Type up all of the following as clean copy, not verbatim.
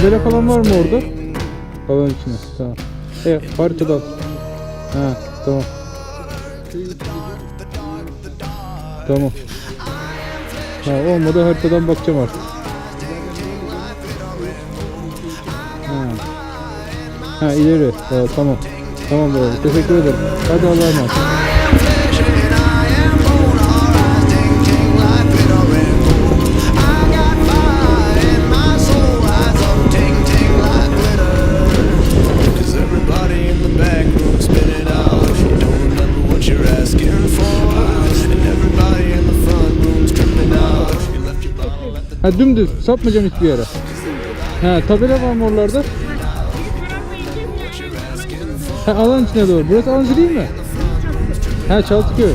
tabela falan var mı orada? Alan içine. Tamam. Haritadan. Ha, tamam. Tamam. Ha, olmadı haritadan bakacağım artık. Ha ileri. Tamam. Tamam böyle. Teşekkür ederim. Hadi Allah'a emanet. Ha dümdüz sapmayacağım hiçbir yere. Ha tabela var mı oralarda? Ha alan içine doğru. Burası alan içi değil mi? Ha Çaltıköy.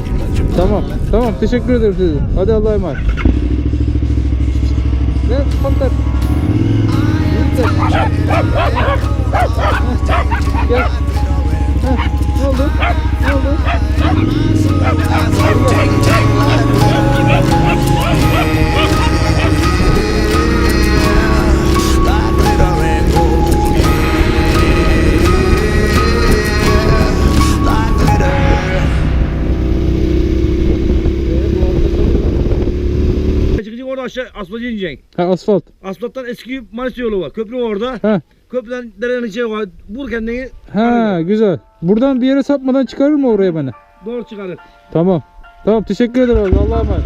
Tamam. Tamam teşekkür ederim size. Hadi Allah'a emanet. Ne patlar? Gel. Ne oldu? Ne oldu? Orada aşağı asfalta ineceksin. Ha asfalt. Asfalttan eski Manisa yolu var. Köprü var orada. Ha. Köprüden derenin içine var. Vur kendini. Ha güzel. Buradan bir yere sapmadan çıkarır mı oraya beni? Doğru çıkarır. Tamam. Tamam teşekkür ederim abi. Allah'a emanet.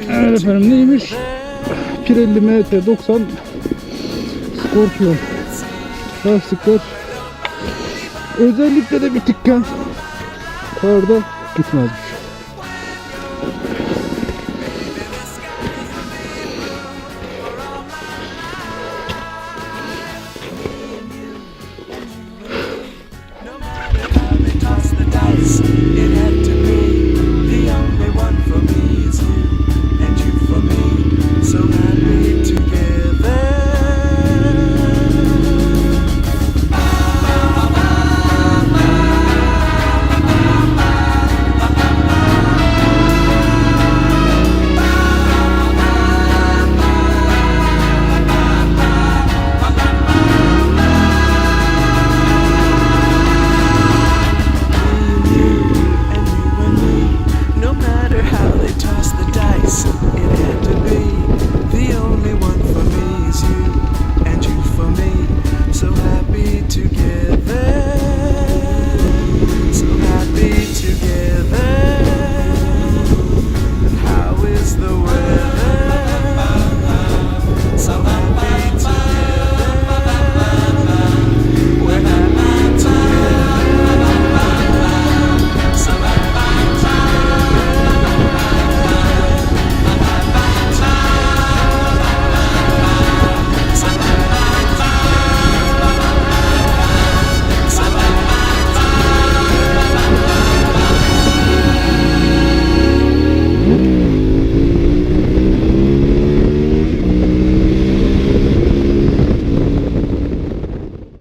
Evet efendim, neymiş? 150 MT 90 Scorpion lastikler özellikle de bitikken karda gitmezmiş.